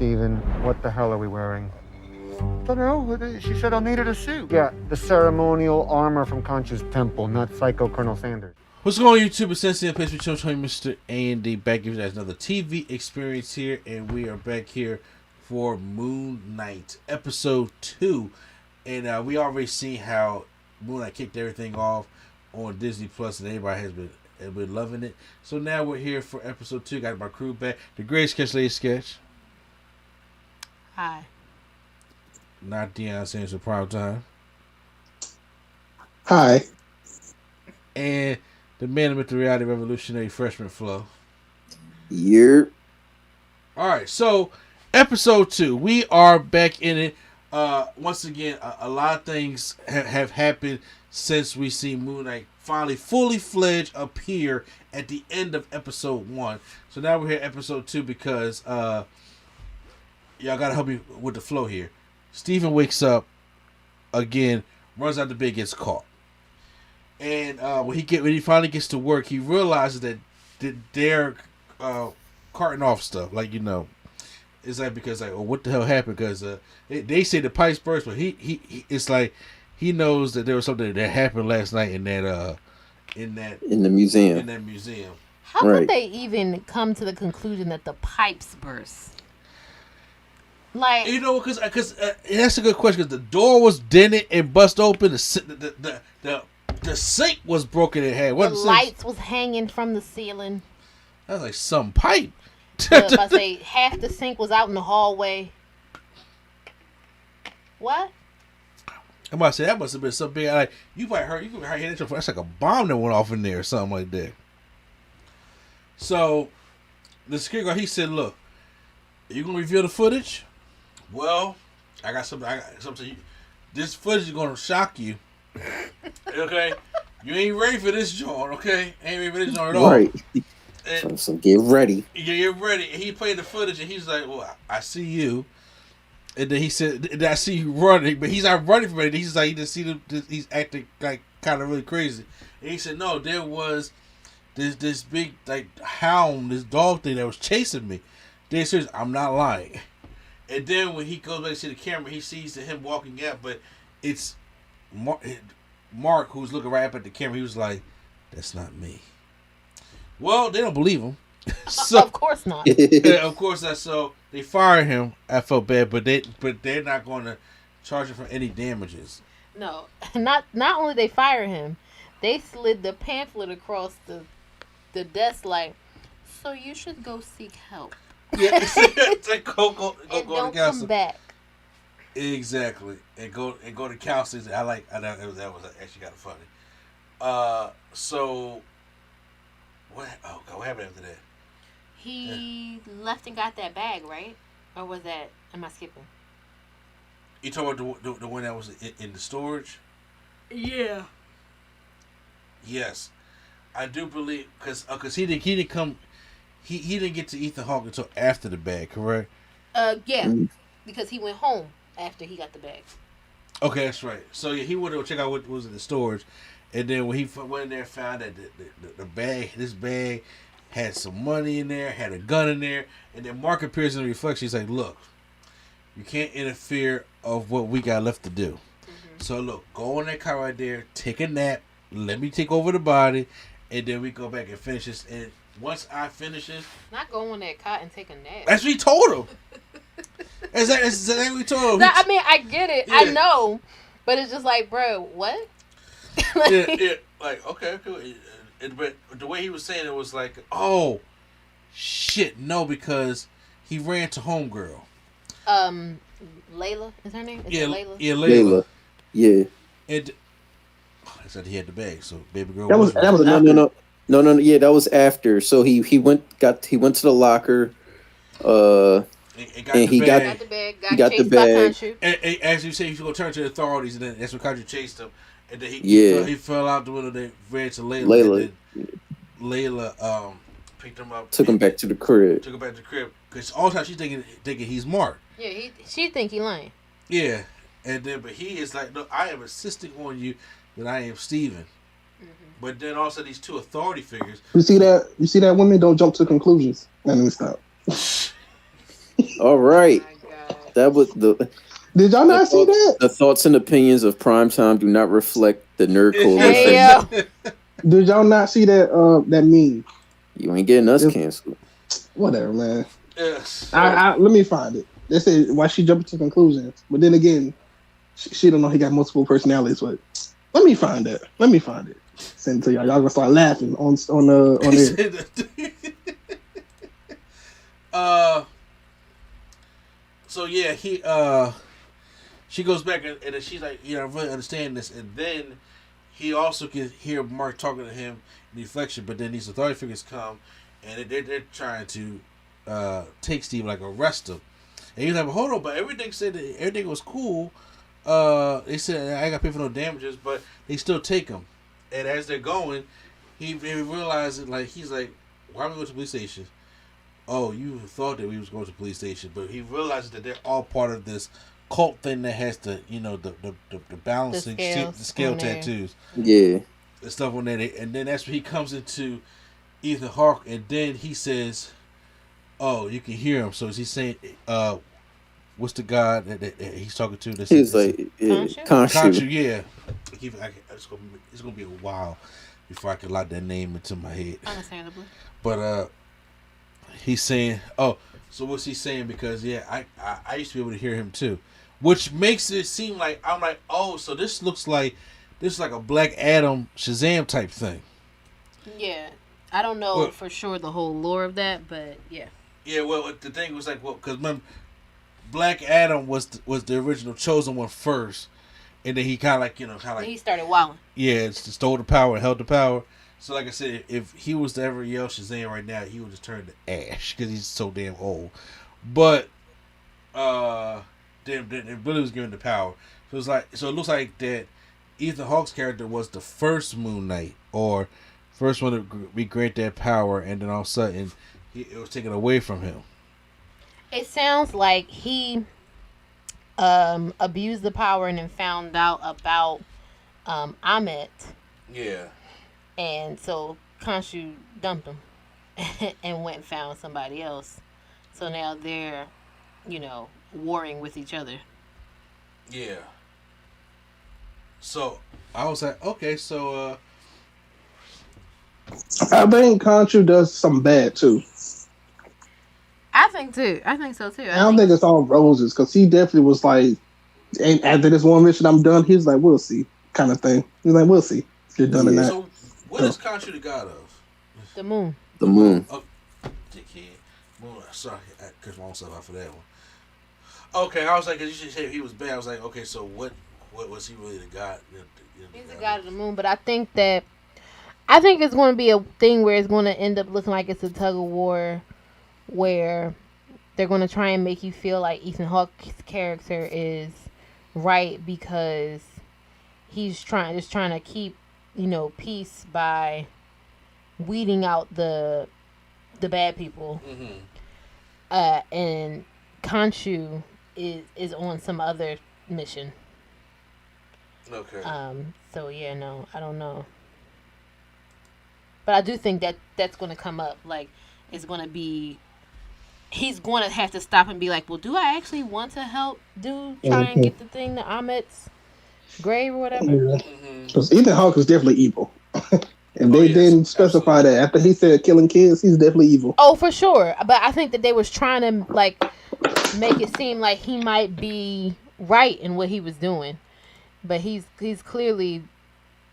Steven. What the hell are we wearing? I don't know. She said I needed a suit. Yeah, the ceremonial armor from Concha's temple, not Psycho Colonel Sanders. What's going on, YouTube? It's Sensei, a place for children. Mr. A&D back giving you guys another TV experience here, and we are back here for Moon Knight episode 2. And we already seen how Moon Knight kicked everything off on Disney Plus, and everybody has been loving it. So now we're here for episode 2. Got my crew back. The Great Sketch Lady Sketch. Hi. Not Deion Sanders for prime time. Hi. And the man with the reality revolutionary freshman flow. Yep. Alright, so episode 2. We are back in it. Once again, a lot of things have happened since we see Moon Knight finally fully fledged appear at the end of episode 1. So now we're here at episode 2 because y'all gotta help me with the flow here. Steven wakes up again, runs out the bed, gets caught. And when he finally gets to work, he realizes that they're carting off stuff. Like, you know, it's like, because like, oh, what the hell happened? Because they say the pipes burst, but he it's like he knows that there was something that happened last night in the museum. In that museum. How could they even come to the conclusion that the pipes burst? Like, you know, because that's a good question. Because the door was dented and bust open. The sink was broken in half. The lights was hanging from the ceiling. That was like some pipe. I say half the sink was out in the hallway. What? I'm about to say that must have been some big. Like, you might hear that's like a bomb that went off in there or something like that. So the security guard, he said, "Look, are you gonna reveal the footage? Well, I got something. This footage is gonna shock you. Okay, you ain't ready for this joint. Okay, ain't ready for this joint at all. Right. And so get ready. Get ready." And he played the footage, and he's like, "Well, I see you." And then he said, "I see you running," but he's not running from it. He's like, he just see he's acting like kind of really crazy. And he said, "No, there was this big like hound, this dog thing that was chasing me." Then says, "I'm not lying." And then when he goes back to the camera, he sees him walking out, but it's Mark who's looking right up at the camera. He was like, "That's not me." Well, they don't believe him. So, of course not. Yeah, of course not. So they fired him. I felt bad, but they're not going to charge him for any damages. No, not only they fire him, they slid the pamphlet across the desk like, "So you should go seek help." Yeah, it's like go and to don't counseling. Come back. Exactly, and go to counseling. I that was actually kind of funny. So what? Oh God, what happened after that? He left and got that bag, right? Or was that? Am I skipping? You talking about the one that was in the storage? Yeah. Yes, I do believe because he didn't come. He didn't get to Ethan Hawke until after the bag, correct? Yeah, because he went home after he got the bag. Okay, that's right. So yeah, he went to check out what was in the storage, and then when he went in there, found that this bag had some money in there, had a gun in there, and then Mark appears in the reflection. He's like, "Look, you can't interfere of what we got left to do. Mm-hmm. So look, go on that car right there, take a nap, let me take over the body, and then we go back and finish this. And once I finish this, not go on that cot and take a nap." That's what he told him. That's exactly what he told him. I mean, I get it. Yeah. I know, but it's just like, bro, what? yeah, like okay, cool. But the way he was saying it was like, oh, shit, no, because he ran to homegirl. Layla is her name? Layla? Yeah, Layla. Yeah. And I said he had the bag, so baby girl. That was no. Yeah, that was after. So he went to the locker. And he got the bag. Got the bag. And as you say, he's gonna turn to the authorities, and then that's when Contra chased him. And then he fell out the window. They ran to Layla. Layla picked him up. Took him back to the crib. Because all the time she's thinking he's Mark. Yeah, she think he lying. Yeah, and then but he is like, no, I am insisting on you that I am Steven. Mm-hmm. But then also these two authority figures. You see that? Women don't jump to conclusions. Let me stop. All right. Oh my God. That was the Did y'all not see that? the thoughts and opinions of Primetime do not reflect the Nerd Hey, Coalition. yo. Did y'all not see that? That meme. You ain't getting us It's- canceled. Whatever, man. Yes. Let me find it. They say why she jumping to conclusions, but then again, she don't know he got multiple personalities. But let me find it. Let me find it. Send it to y'all. Y'all gonna start laughing on there. So yeah, she goes back and then she's like, I really understand this, and then he also can hear Mark talking to him in the reflection, but then these authority figures come and they're trying to take Steve, like arrest him, and he's like, well, hold on, but everything said that everything was cool. They said I ain't got to pay for no damages, but they still take him, and as they're going, he realizes, like, he's like, why are we going to the police station? Oh, you thought that we was going to the police station, but he realizes that they're all part of this cult thing that has the the balancing the scale tattoos, Yeah. and stuff on there. And then that's when he comes into Ethan Hawke, and then he says, "Oh, you can hear him." So is he saying, what's the god that he's talking to? He was like, Khonshu, yeah. It's gonna be a while before I can lock that name into my head. Understandably. But he's saying, oh, so what's he saying? Because I used to be able to hear him too, which makes it seem like I'm like, oh, so this looks like a Black Adam Shazam type thing. Yeah, I don't know for sure the whole lore of that, but yeah. Yeah, well, the thing was like, well, because remember, Black Adam was the original chosen one first, and then he kind of He started wilding. Yeah, stole the power and held the power. So, like I said, if he was to ever yell Shazam right now, he would just turn to ash because he's so damn old. But then Billy was given the power. So it looks like that Ethan Hawke's character was the first Moon Knight, or first one to be granted that power, and then all of a sudden it was taken away from him. It sounds like he abused the power and then found out about Ahmet. Yeah. And so Khonshu dumped him and went and found somebody else. So now they're, warring with each other. Yeah. So I was like, okay, so I think Khonshu does some bad too. I think so too. I don't think it's all roses, because he definitely was like, and after this one mission I'm done, he's like, we'll see, kind of thing. He's like, we'll see if you're done in that. So what is Khonshu the god of? The moon. The moon. Oh, dickhead. Moon. Sorry, I cursed myself out for that one. Okay, I was like, 'cause you said he was bad. I was like, okay, so what was he really the god? He's the god of the moon, but I think it's going to be a thing where it's going to end up looking like it's a tug of war, where they're going to try and make you feel like Ethan Hawke's character is right because he's trying to keep peace by weeding out the bad people. Mm-hmm. And Khonshu is on some other mission. Okay. So yeah, no, I don't know. But I do think that's going to come up. Like, it's going to be, he's going to have to stop and be like, well, do I actually want to help dude try and get the thing to Ahmet's grave or whatever? Because Ethan Hawke is definitely evil. And they didn't specify that. After he said killing kids, he's definitely evil. Oh, for sure. But I think that they was trying to, like, make it seem like he might be right in what he was doing. But he's clearly...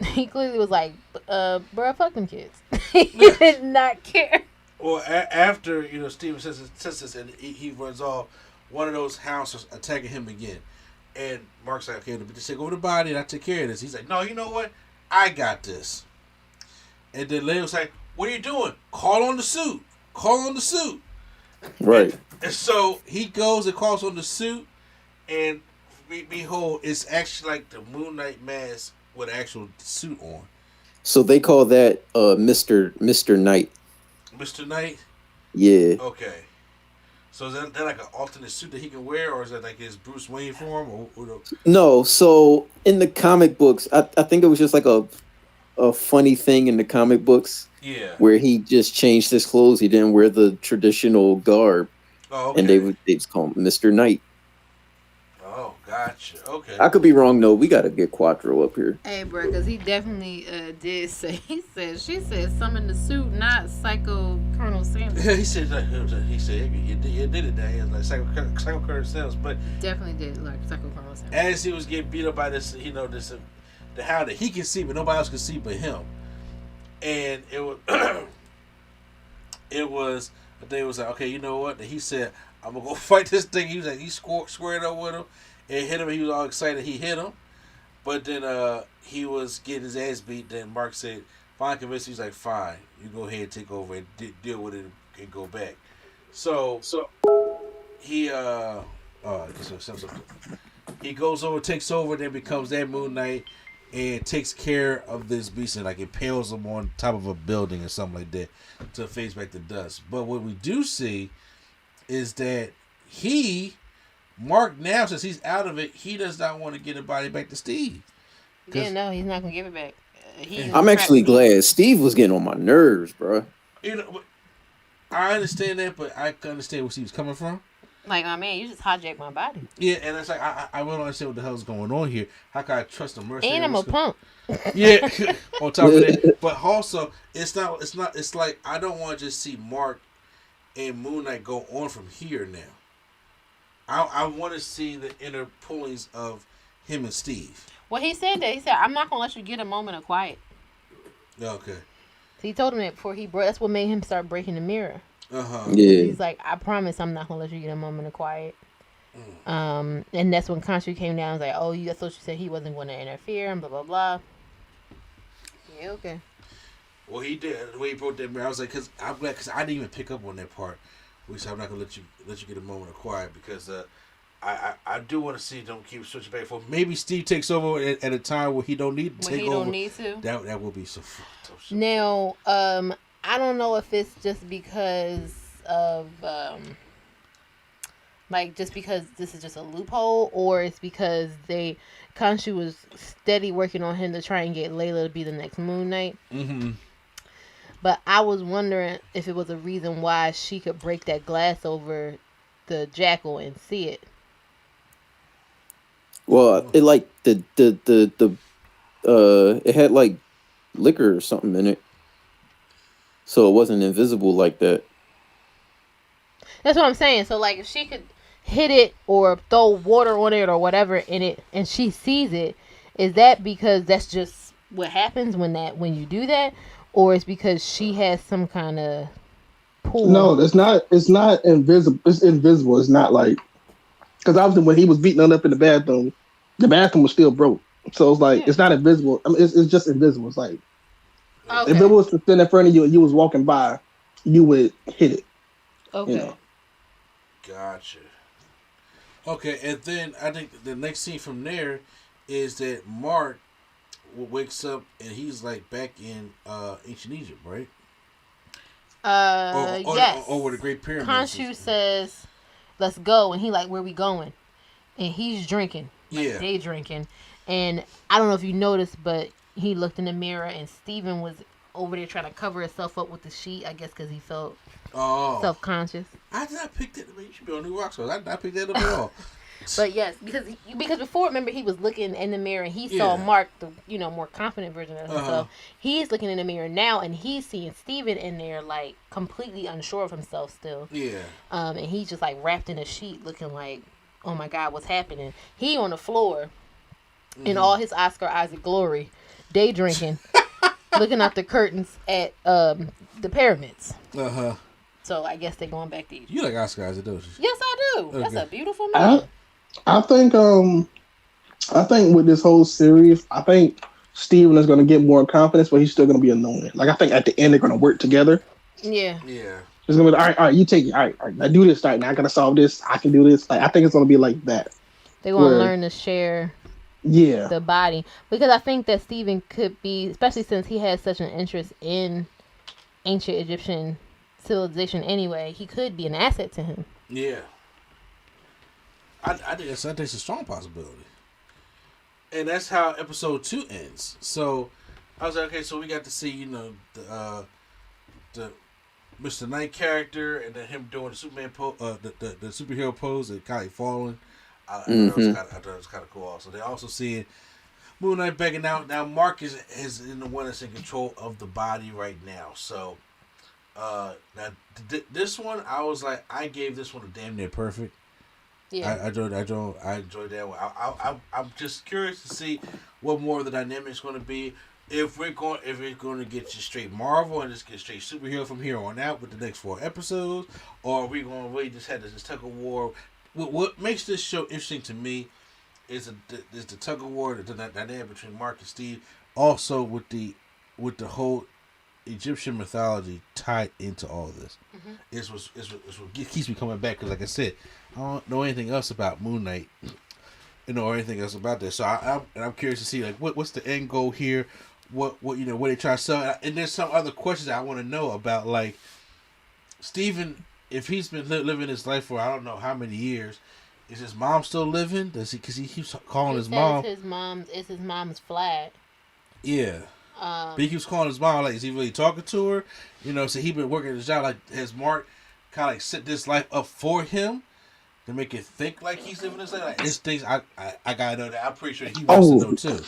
He clearly was like, bro, fuck them kids. He did not care. Well, after, Steven says this and he runs off, one of those hounds was attacking him again. And Mark's like, okay, just take over the body and I take care of this. He's like, no, you know what? I got this. And then Leo was like, what are you doing? Call on the suit. Call on the suit. Right. And so he goes and calls on the suit, and behold, it's actually like the Moon Knight mask with an actual suit on. So they call that Mr. Knight. Mr. Knight? Yeah. Okay. So is that like an alternate suit that he can wear, or is that like his Bruce Wayne form? Or No, so in the comic books, I think it was just like a funny thing in the comic books. Yeah. Where he just changed his clothes. He didn't wear the traditional garb. Oh, okay. And they just call him Mr. Knight. Oh, gotcha. Okay. I could be wrong though. We gotta get Quattro up here. Hey, bro, because he definitely did say. She said some in the suit, not Psycho Colonel Sanders. he said you did it. That he was like Psycho Colonel Sanders, but Definitely did like Psycho Colonel Sanders. as he was getting beat up by this, the hound that he can see, but nobody else can see but him. And it was, they was like, okay, you know what? And he said, I'm gonna go fight this thing. He was like, he squared up with him and hit him. He was all excited. He hit him, but then he was getting his ass beat. Then Mark said, "Fine, convinced." He's like, "Fine, you go ahead and take over and deal with it and go back." So he he goes over, takes over, then becomes that Moon Knight and takes care of this beast and like impales him on top of a building or something like that to face back to dust. But what we do see is that Mark now, since he's out of it, he does not want to get a body back to Steve. Yeah, no, he's not gonna give it back. I'm actually glad. Steve was getting on my nerves, bro. You know, I understand that, but I can understand where Steve's coming from. Like, my man, you just hijacked my body. Yeah, and it's like I really don't understand what the hell's going on here. How can I trust a mercenary? And I'm a punk. Yeah, on top of that, but also it's like I don't want to just see Mark and Moon Knight go on from here now. I want to see the inner pullings of him and Steve. Well, he said that. He said, I'm not going to let you get a moment of quiet. Okay. So he told him that before that's what made him start breaking the mirror. Uh-huh. Yeah. He's like, I promise I'm not going to let you get a moment of quiet. And that's when Khonshu came down and was like, oh, that's what you said, he wasn't going to interfere and blah, blah, blah. Yeah, okay. Well, he did. The way he broke that mirror, I was like, I'm glad, because I didn't even pick up on that part. We said, I'm not going to let you get a moment of quiet, because I do want to see them keep switching back and forth. Maybe Steve takes over at a time where he don't need to take over. When he don't need to. That will be so tough. Now, I don't know if it's just because of, just because this is just a loophole, or it's because Khonshu was steady working on him to try and get Layla to be the next Moon Knight. Mm-hmm. But I was wondering if it was a reason why she could break that glass over the jackal and see it. Well, it like it had like liquor or something in it, so it wasn't invisible like that. That's what I'm saying. So like, if she could hit it or throw water on it or whatever in it, and she sees it, is that because that's just what happens when you do that, or it's because she has some kind of pull? No, it's not. It's not invisible. It's invisible. It's not like, because obviously when he was beating her up in the bathroom was still broke. So it's like, It's not invisible. I mean, it's just invisible. It's like, if it was to stand in front of you and you was walking by, you would hit it. Okay. You know? Gotcha. Okay, and then I think the next scene from there is that Mark wakes up and he's like back in ancient Egypt, right? Yes. Or where the Great Pyramids. Khonshu says, "Let's go," and he like, "Where we going?" And he's drinking. Yeah. They drinking, and I don't know if you noticed, but he looked in the mirror and Steven was over there trying to cover himself up with the sheet. I guess because he felt self-conscious. I did not pick that. I mean, you should be on New Rock, so I did not pick that up at all. But yes, because before, remember, he was looking in the mirror and he saw Mark, the more confident version of himself. He's looking in the mirror now and he's seeing Steven in there like completely unsure of himself still. Yeah. And he's just like wrapped in a sheet, looking like, oh my God, what's happening? He on the floor in all his Oscar Isaac glory, day drinking, looking out the curtains at the pyramids. So I guess they're going back to Egypt. You like Oscar Isaac, don't you? Yes, I do. Okay. That's a beautiful man. I think with this whole series, I think Steven is going to get more confidence, but he's still going to be annoying. Like, I think at the end they're going to work together. Yeah. Yeah. It's going to be like, all right, you take it. All right, I do this. Right, now I got to solve this. I can do this. Like, I think it's going to be like that. They want to learn to share the body. Because I think that Steven could be, especially since he has such an interest in ancient Egyptian civilization anyway, he could be an asset to him. Yeah. I think that's a strong possibility. And that's how episode 2 ends. So I was like, okay, so we got to see, the Mr. Knight character, and then him doing the Superman the superhero pose and kind of falling. I thought it was kind of cool. Also, they're also seeing Moon Knight begging out. Now Mark is in the one that's in control of the body right now. So now this one, I was like, I gave this one a damn near perfect. Yeah. I enjoyed that one. I'm just curious to see what more of the dynamic is going to be. If we're going to get you straight Marvel and just get straight superhero from here on out with the next 4 episodes, or are we going to really just have this tug of war? What makes this show interesting to me is the tug of war, the dynamic between Mark and Steve, also with the whole Egyptian mythology tied into all of this. Mm-hmm. It's what keeps me coming back, because, like I said, I don't know anything else about Moon Knight, or anything else about this. So I'm curious to see, like, what's the end goal here. What they try to sell, and there's some other questions I want to know about, like Steven, if he's been living his life for I don't know how many years, is his mom still living? Because he keeps calling his mom. It's his mom's flat. Yeah, but he keeps calling his mom. Like, is he really talking to her? So he been working his job. Like, has Mark kind of like set this life up for him to make it think like he's living his life? Like, there's things I gotta know that I'm pretty sure he wants to know too.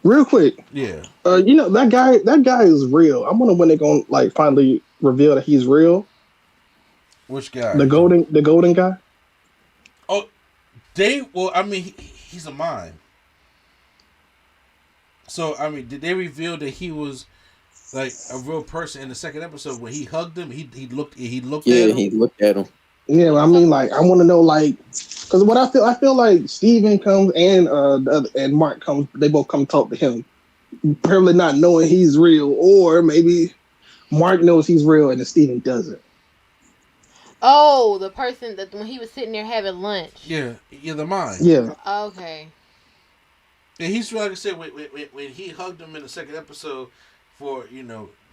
Real quick, Yeah. That guy is real. I wonder when they're gonna like finally reveal that he's real. Which guy? The golden guy. Oh, he's a mime. So did they reveal that he was like a real person in the second episode when he hugged him? He looked at him. Yeah, he looked at him. Yeah, I want to know, like, because what I feel like Steven comes and Mark comes, they both come talk to him, probably not knowing he's real, or maybe Mark knows he's real and Steven doesn't. Oh, the person that when he was sitting there having lunch. Yeah, the mime. Yeah. Okay. And he's, like I said, when he hugged him in the second episode for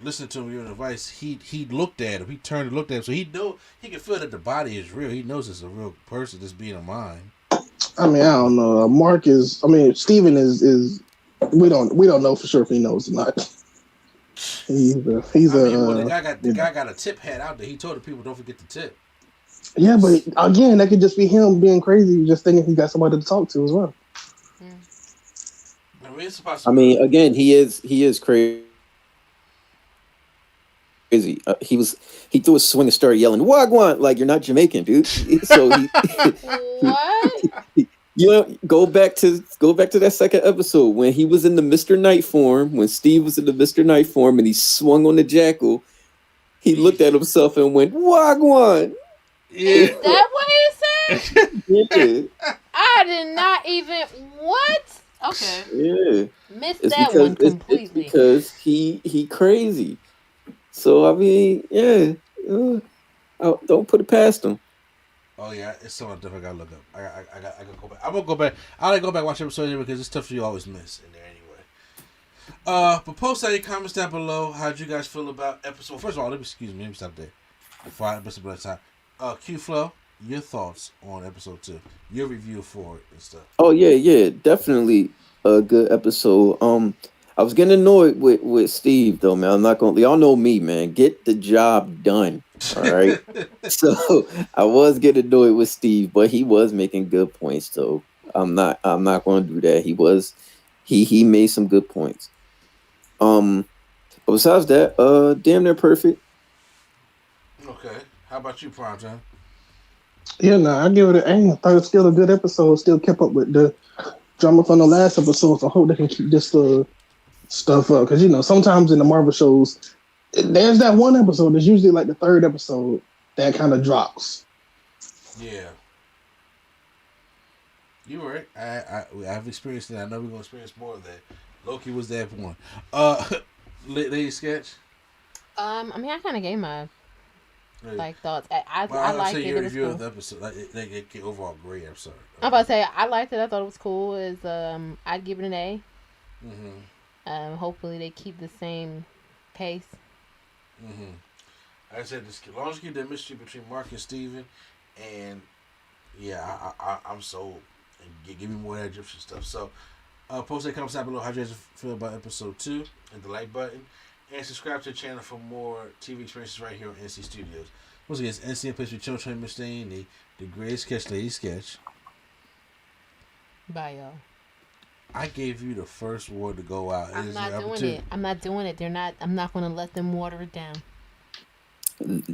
listening to him giving advice, he looked at him. He turned and looked at him, so he can feel that the body is real. He knows it's a real person that's being a mime. I don't know. Steven is. We don't know for sure if he knows or not. The guy got a tip hat out there. He told the people, don't forget the tip. Yeah, but again, that could just be him being crazy, just thinking he got somebody to talk to as well. It's possible. Again, he is crazy. He threw a swing and started yelling "Wagwan!" Like, you're not Jamaican, dude. So what? Go back to that second episode when he was in the Mr. Knight form. When Steve was in the Mr. Knight form and he swung on the jackal, he looked at himself and went "Wagwan!" Yeah. Is that what he said? Yeah. I did not even what? Okay. Yeah. Missed that one completely. It's because he crazy. So yeah. Don't put it past him. Oh yeah, it's something different. I gotta look up. I gotta go back. I'm gonna go back. I gotta go back and watch episode anyway because it's stuff you always miss in there anyway. But post any comments down below. How'd you guys feel about episode? First of all, let me stop there. Before I miss a bit of time. Q Flow, your thoughts on episode 2? Your review for it and stuff. Oh yeah, definitely a good episode. I was getting annoyed with Steve though, man. I'm not gonna. Y'all know me, man. Get the job done. All right. So I was getting annoyed with Steve, but he was making good points. So I'm not going to do that. He made some good points. But besides that, damn near perfect. Okay. How about you, Primetime? Yeah, I give it an A. I thought it was still a good episode. Still kept up with the drama from the last episode. So I hope they can keep this stuff up. Because, sometimes in the Marvel shows, there's that one episode that's usually like the third episode that kind of drops. Yeah. You're right. I've experienced that. I know we're going to experience more of that. Loki was that one. Lady Sketch? I kind of gave my thoughts. I I'll liked say it. your It was review cool. of the episode. Like, overall great episode. I'm about to say I liked it. I thought it was cool. I'd give it an A. Mm-hmm. Hopefully they keep the same pace. Mm-hmm. Like I said, as long as you keep that mystery between Mark and Steven, and yeah, I'm sold. And give me more of that Egyptian stuff. So, post that comments down below. How do you guys feel about episode 2? Hit the like button. and subscribe to the channel for more TV experiences right here on NC Studios. Once again, it's NC and Pitch with Children Train Mustaine, the greatest sketch lady sketch. Bye, y'all. I gave you the first word to go out. I'm not doing it. I'm not doing it. I'm not going to let them water it down.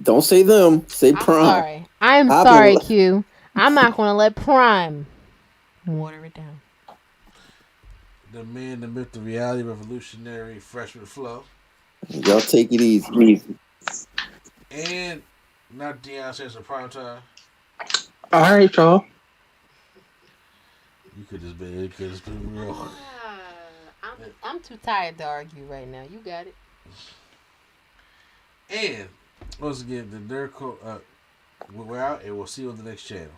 Don't say them. Say Prime. Sorry. I'm sorry, Q. I'm not going to let Prime water it down. The man, the myth, the reality, revolutionary, freshman flow. Y'all take it easy. And not Deion Sanders prime time. All right, y'all. You could just been real. I'm too tired to argue right now. You got it. And once again, the Nerd Code, we're out, and we'll see you on the next channel.